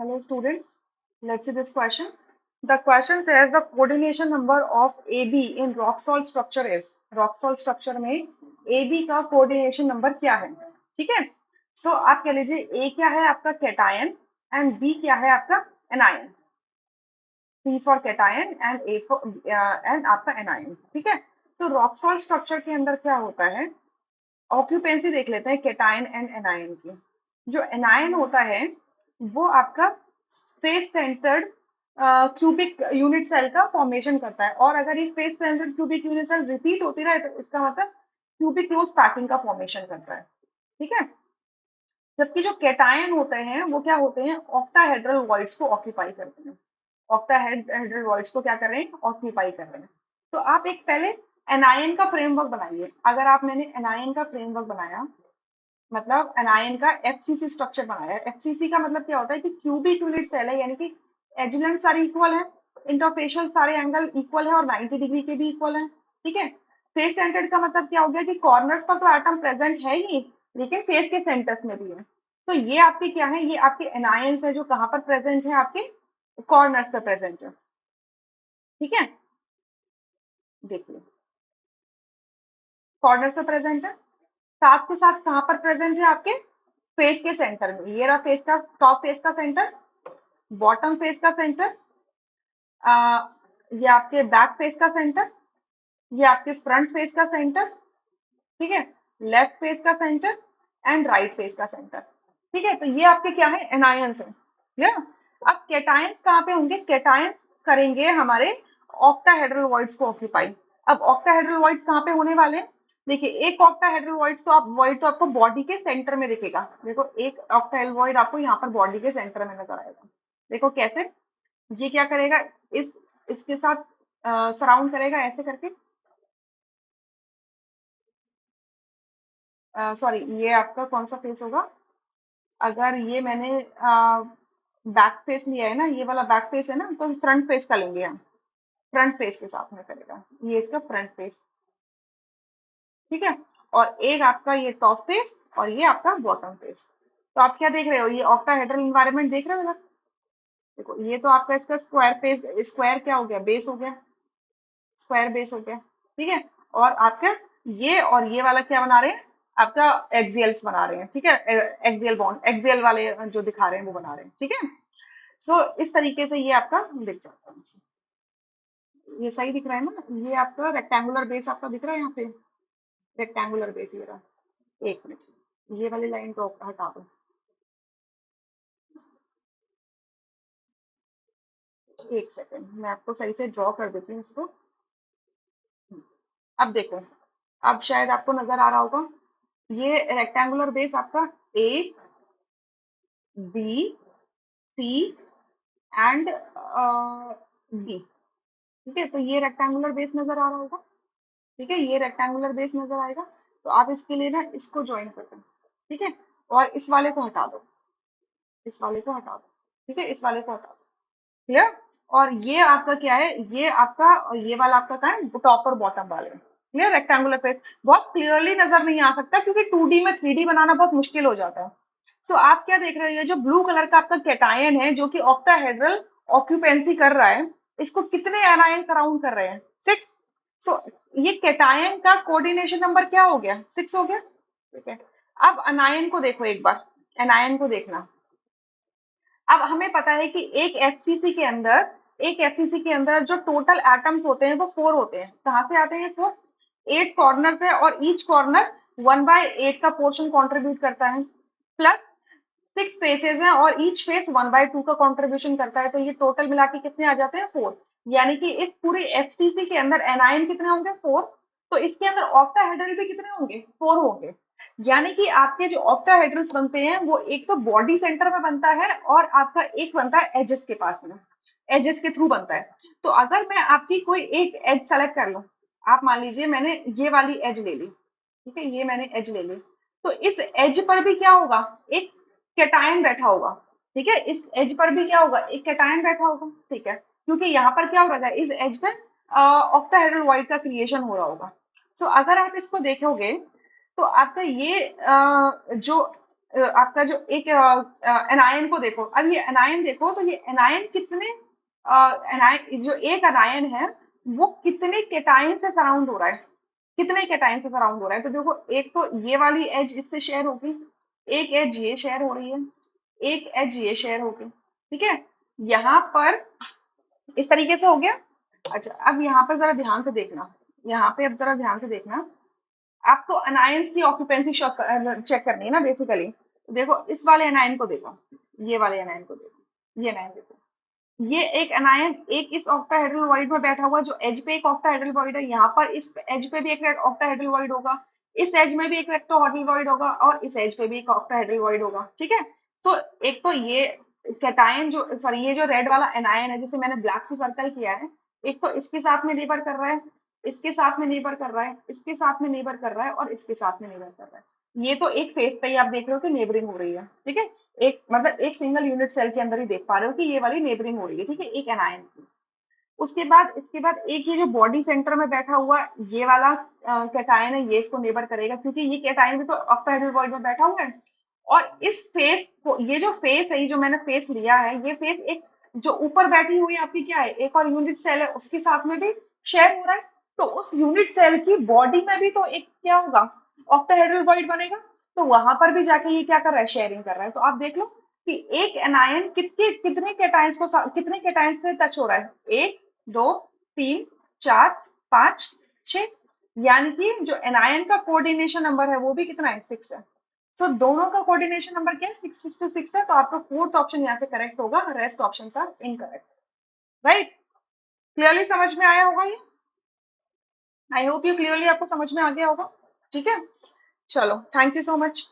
Hello students, let's see this question. The question says the coordination number of AB in rock salt structure is. Rock salt structure में AB का coordination number क्या है? ठीक है? So आप कह लीजिए A क्या है आपका cation and B क्या है आपका anion. C for cation and A for and आपका anion. ठीक है? So rock salt structure के अंदर क्या होता है? ऑक्यूपेंसी देख लेते हैं केटायन एंड एनायन की। जो एनायन होता है वो आपका face centred cubic unit cell का फॉर्मेशन करता है, और अगर ये face centred cubic unit cell repeat होती रहे तो इसका मतलब क्यूबिक क्लोज पैकिंग का फॉर्मेशन करता है। ठीक है, जबकि जो केटायन होते हैं वो क्या होते हैं, ऑक्टाहेड्रल वॉइड्स को ऑक्यूपाई करते हैं। ऑक्टाहेड्रल वॉइड्स को क्या कर रहे हैं, ऑक्यूपाई कर रहे हैं। तो आप एक पहले एनायन का फ्रेमवर्क बनाइए। अगर आप मैंने एनायन का फ्रेमवर्क बनाया, मतलब एनायन का एफसीसी स्ट्रक्चर बनाया। एफसीसी का मतलब क्या होता है कि क्यूबिक यूनिट सेल है, यानी कि एज सारे इक्वल है, इंटरफेशियल सारे एंगल इक्वल है और 90 डिग्री के भी इक्वल है। ठीक है, फेस सेंटर्ड का मतलब क्या हो गया कि कॉर्नर्स पर तो एटम प्रेजेंट है ही, लेकिन फेस के सेंटर्स में भी है। तो ये आपके क्या है, ये आपके एनायंस है जो कहाँ पर प्रेजेंट है, आपके कॉर्नर्स पर प्रेजेंट है। ठीक है, देखिए कॉर्नर पे प्रेजेंट है, साथ के साथ कहाँ पर प्रेजेंट है, आपके फेस के सेंटर में। ये रहा फेस का, टॉप फेस का सेंटर, बॉटम फेस का सेंटर, ये आपके बैक फेस का सेंटर, ये आपके फ्रंट फेस का सेंटर। ठीक है, लेफ्ट फेस का सेंटर एंड राइट फेस का सेंटर। ठीक है, तो ये आपके क्या है, एनायंस है। क्लियर। अब केटायंस कहाँ पे होंगे, केटायंस करेंगे हमारे ऑक्टाहेड्रल वॉइड्स को ऑक्यूपाई। अब ऑक्टाहेड्रल वॉइड्स कहाँ पे होने वाले हैं, देखिए एक ऑक्टाहेड्रल वॉइड्स तो आप वॉइड तो आपको बॉडी के सेंटर में दिखेगा। देखो एक ऑक्टाहेड्रल वॉइड आपको यहाँ पर बॉडी के सेंटर में नजर आएगा। देखो कैसे, ये क्या करेगा, इस इसके साथ सराउंड करेगा ऐसे करके। सॉरी, ये आपका कौन सा फेस होगा, अगर ये मैंने बैक फेस लिया है ना, ये वाला बैक फेस है ना, तो फ्रंट फेस का लेंगे हम। फ्रंट फेस के साथ में करेगा, ये इसका फ्रंट फेस। ठीक है, और एक आपका ये टॉप फेस और ये आपका बॉटम फेस। तो आप क्या देख रहे हो, ये ऑक्टाहेड्रल इन्वायरमेंट देख रहे हो इधर। देखो ये तो आपका इसका स्क्वायर फेस, स्क्वायर क्या हो गया, बेस हो गया, स्क्वायर बेस हो गया। ठीक है, और आपका ये और ये वाला क्या बना रहे हैं, आपका एक्सियल्स बना रहे हैं। ठीक है, एक्सियल बॉन्ड, एक्सियल वाले जो दिखा रहे हैं वो बना रहे हैं। ठीक है, सो इस तरीके से ये आपका दिख जाता है। ये सही दिख रहा है ना, ये आपका रेक्टेंगुलर बेस आपका दिख रहा है यहाँ पे, रेक्टेंगुलर बेस ये रहा। एक मिनट, ये वाली लाइन को हटा दो, एक सेकेंड मैं आपको सही से ड्रॉ कर देती हूँ इसको। अब देखो, अब शायद आपको नजर आ रहा होगा, ये रेक्टेंगुलर बेस आपका A B C and D. ठीक है, तो ये रेक्टेंगुलर बेस नजर आ रहा होगा। ठीक है, ये रेक्टेंगुलर बेस नजर आएगा। तो आप इसके लिए ना इसको ज्वाइन कर दो। ठीक है, और इस वाले को हटा दो, इस वाले को हटा दो। ठीक है, इस वाले को हटा दो। क्लियर। और ये आपका क्या है, ये आपका और ये वाला आपका क्या है, टॉप और बॉटम वाले। क्लियर, रेक्टेंगुलर फेस बहुत क्लियरली नजर नहीं आ सकता क्योंकि 2D में 3D बनाना बहुत मुश्किल हो जाता है। सो आप क्या देख रहे हो, ये जो ब्लू कलर का आपका कैटायन है जो कि ऑक्टाहेड्रल ऑक्यूपेंसी कर रहा है, इसको कितने एनायन सराउंड कर रहे हैं, 6। सो ये कैटायन का कोऑर्डिनेशन नंबर क्या हो गया, 6 हो गया। ठीक है, अब अनायन को देखो एक बार, एनायन को देखना। अब हमें पता है कि एक एफसीसी के अंदर जो टोटल एटम्स होते हैं वो 4 होते हैं। कहाँ से आते हैं 4, 8 कॉर्नर्स है और ईच कॉर्नर 1/8 का पोर्शन कंट्रीब्यूट करता है, प्लस 6 फेसेस हैं और ईच फेस 1/2 का कंट्रीब्यूशन करता है। तो ये टोटल मिला के कितने आ जाते हैं, 4। यानी कि इस पूरे एफसीसी के अंदर एनायन कितने होंगे, 4। तो इसके अंदर ऑक्टाहेड्रल भी कितने होंगे, 4 होंगे। यानी कि आपके जो ऑक्टाहेड्रल्स बनते हैं वो एक तो बॉडी सेंटर में बनता है और आपका एक बनता है एजेस के पास में, एजेस के थ्रू बनता है। तो अगर मैं आपकी कोई एक एज सेलेक्ट कर लूं, आप मान लीजिए मैंने ये वाली एज ले ली। ठीक है, ये मैंने एज ले ली, तो इस एज पर भी क्या होगा, एक कैटायन बैठा होगा। ठीक है, इस एज पर भी क्या होगा, एक कैटायन बैठा होगा। ठीक है, क्योंकि यहाँ पर क्या हो रहा है, इस एज पर ऑक्टाहेड्रल वॉइड का क्रिएशन हो रहा होगा। सो अगर आप इसको देखोगे तो आपका ये जो आपका जो एक एनायन को देखो, अब ये एनायन देखो, तो ये एनायन कितने एनायन, जो एक एनायन है वो कितने केटाइन से सराउंड हो रहा है, कितने केटाइन से सराउंड हो रहा है। तो देखो, एक तो ये वाली एज इससे शेयर होगी, एक एज ये शेयर हो रही है, एक एज ये शेयर होगी, ठीक है। यहाँ पर इस तरीके से हो गया। अच्छा, अब यहाँ पर जरा ध्यान से देखना, यहाँ पे अब जरा ध्यान से देखना, आपको अनायंस की ऑक्यूपेंसी चेक करनी है ना बेसिकली। देखो इस वाले अनायन को देखो, ये वाले अनायन को देखो, ये अनायन देखो, ये एक अनायन एक इस ऑक्टाहेड्रल वॉइड में बैठा हुआ, जो एज पे एक ऑक्टाहेड्रल वॉइड है, यहाँ पर इस एज पे भी एक ऑक्टाहेड्रल वॉइड होगा, इस एज में भी एक ऑक्टाहेड्रल वॉइड होगा, और इस एज पे भी एक ऑक्टाहेड्रल वॉइड होगा, ठीक है। सो एक तो ये कैटायन जो, सॉरी, ये जो रेड वाला एनायन है जिसे मैंने ब्लैक से सर्कल किया है, एक तो इसके साथ में नेबर कर रहा है, इसके साथ में नेबर कर रहा है, इसके साथ में नेबर कर रहा है, और इसके साथ में नेबर कर रहा है। ये तो एक फेस पे ही आप देख रहे हो कि नेबरिंग हो रही है, ठीक है। एक मतलब एक सिंगल यूनिट सेल के अंदर ही देख पा रहे हो कि ये वाली नेबरिंग हो रही है, ठीक है, एक एनायन की। उसके बाद इसके बाद एक ये जो बॉडी सेंटर में बैठा हुआ ये वाला कैटायन है, ये इसको नेबर करेगा, क्योंकि ये कैटायन भी तो ऑक्टाहेड्रल वॉइड में बैठा हुआ है। और इस फेस को, ये जो फेस है, ये जो मैंने फेस लिया है, ये फेस एक जो ऊपर बैठी हुई आपकी क्या है, एक और यूनिट सेल है, उसके साथ में भी शेयर हो रहा है। तो उस यूनिट सेल की बॉडी में भी तो एक क्या होगा, ऑक्टाहेड्रल वॉइड बनेगा। तो वहां पर भी जाके ये क्या कर रहा है, शेयरिंग कर रहा है। तो आप देख लो कि एक एनायन कितने कितने कैटायंस को कितने कैटायंस से टच हो रहा है, एक, दो, तीन, चार, पांच, छह, यानी कि जो एनायन का कोऑर्डिनेशन नंबर है वो भी कितना है, 6 है। सो दोनों का कोऑर्डिनेशन नंबर क्या है, 6:6 है। तो आपका फोर्थ ऑप्शन यहाँ से करेक्ट होगा, rest option are incorrect. Right, clearly समझ में आया होगा ये, आई होप ये क्लियरली आपको समझ में आ गया होगा, ठीक है। चलो, थैंक यू सो मच।